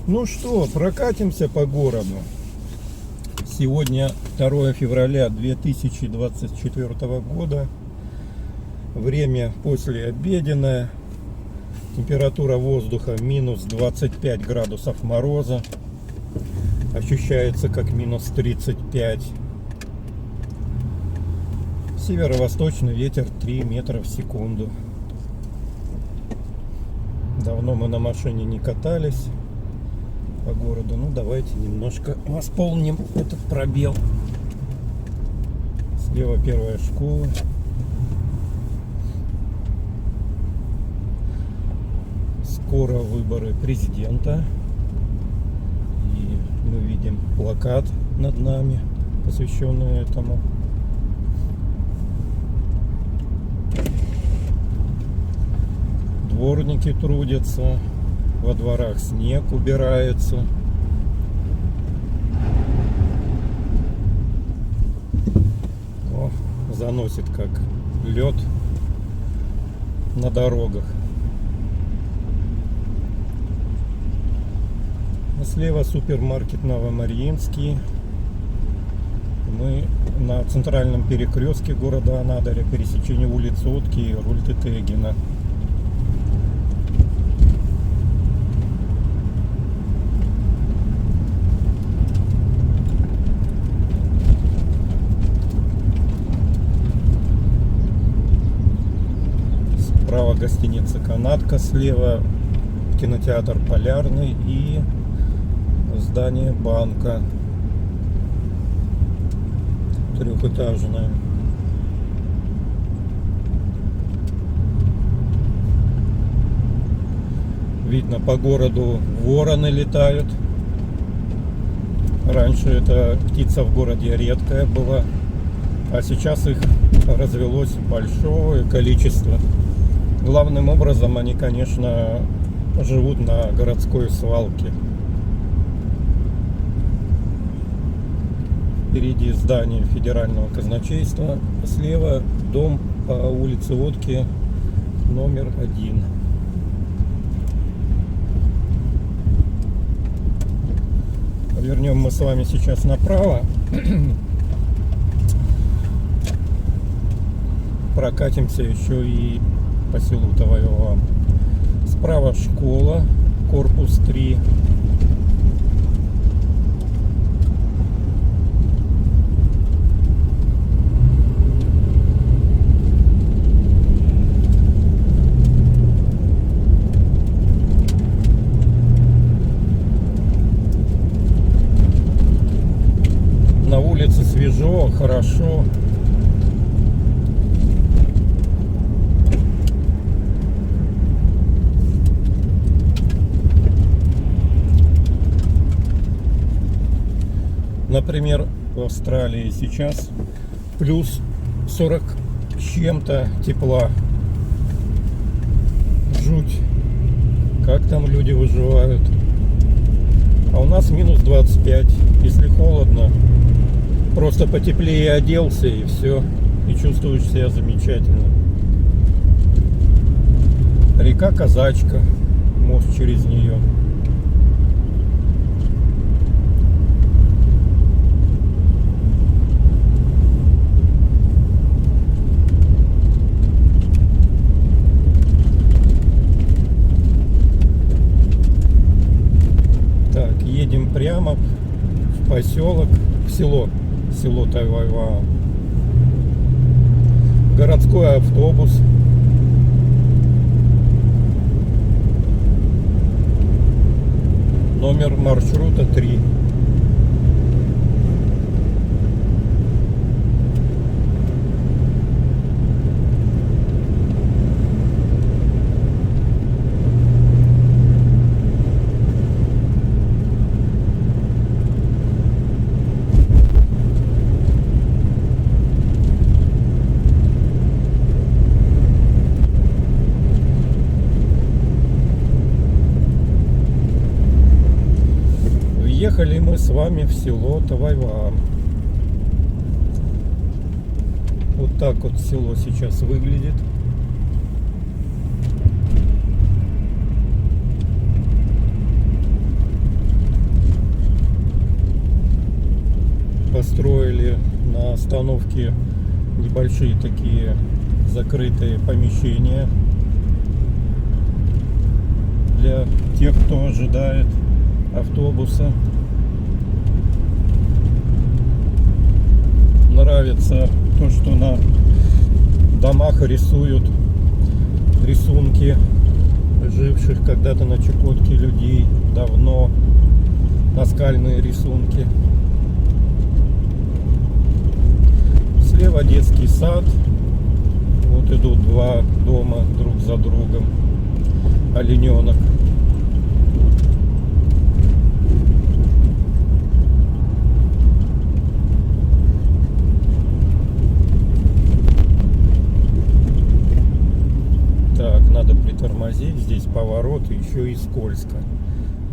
Ну что, прокатимся по городу. Сегодня 2 февраля 2024 года. Время послеобеденное. Температура воздуха минус 25 градусов мороза. Ощущается как минус 35. Северо-восточный ветер 3 метра в секунду. Давно мы на машине не катались по городу. Ну давайте немножко восполним этот пробел. Слева первая школа. Скоро выборы президента. И мы видим плакат над нами, посвященный этому. Дворники трудятся, во дворах снег убирается. О, заносит как лед на дорогах. А слева супермаркет Новомариинский. Мы на центральном перекрестке города Анадыря, пересечении улицы Утки и Рультетегина. Справа гостиница «Канатка», слева кинотеатр «Полярный» и здание банка трехэтажное. Видно, по городу вороны летают. Раньше эта птица в городе редкая была, а сейчас их развелось большое количество. Главным образом они, конечно, живут на городской свалке. Впереди здание федерального казначейства, слева дом по улице Утки номер 1. Повернем мы с вами сейчас направо. Прокатимся еще и по селу Тавайва. Справа школа, корпус 3. На улице свежо, хорошо. Например, в Австралии сейчас плюс 40 с чем-то тепла. Жуть. Как там люди выживают? А у нас минус 25. Если холодно, просто потеплее оделся и все. И чувствуешь себя замечательно. Река Казачка. Мост через нее. Едем прямо в поселок, в село Тавайва. Городской автобус. Номер маршрута 3. Ехали мы с вами в село Тавайва. Вот так вот село сейчас выглядит. построили на остановке небольшие такие закрытые помещения для тех, кто ожидает автобуса. Нравится то, что на домах рисуют рисунки живших когда-то на Чукотке людей давно, наскальные рисунки. Слева детский сад. Вот идут два дома друг за другом. Олененок. Так, надо притормозить. Здесь поворот, еще и скользко.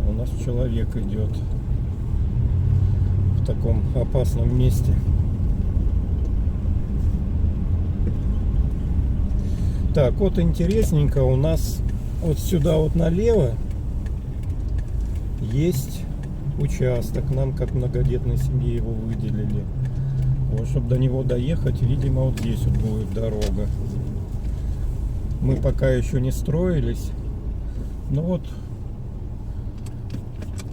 У нас человек идет в таком опасном месте. Так, вот интересненько, у нас вот сюда вот налево есть участок. Нам, как многодетной семье, его выделили. Вот, чтобы до него доехать, видимо, вот здесь вот будет дорога. Мы пока еще не строились. Но вот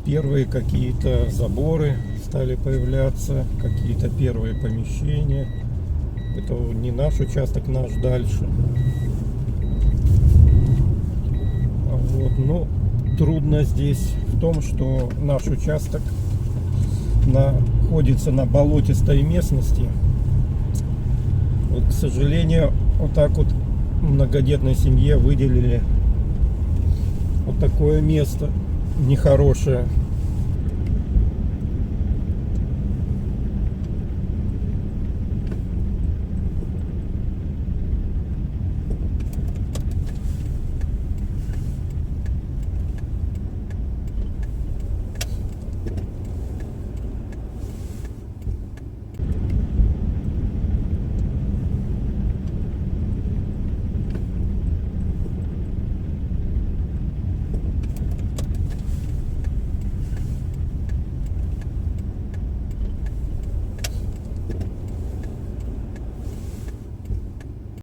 первые какие-то заборы стали появляться, какие-то первые помещения. Это не наш участок, наш дальше. Вот, но трудно здесь в том, что наш участок находится на болотистой местности. Вот, к сожалению, вот так вот многодетной семье выделили вот такое место нехорошее.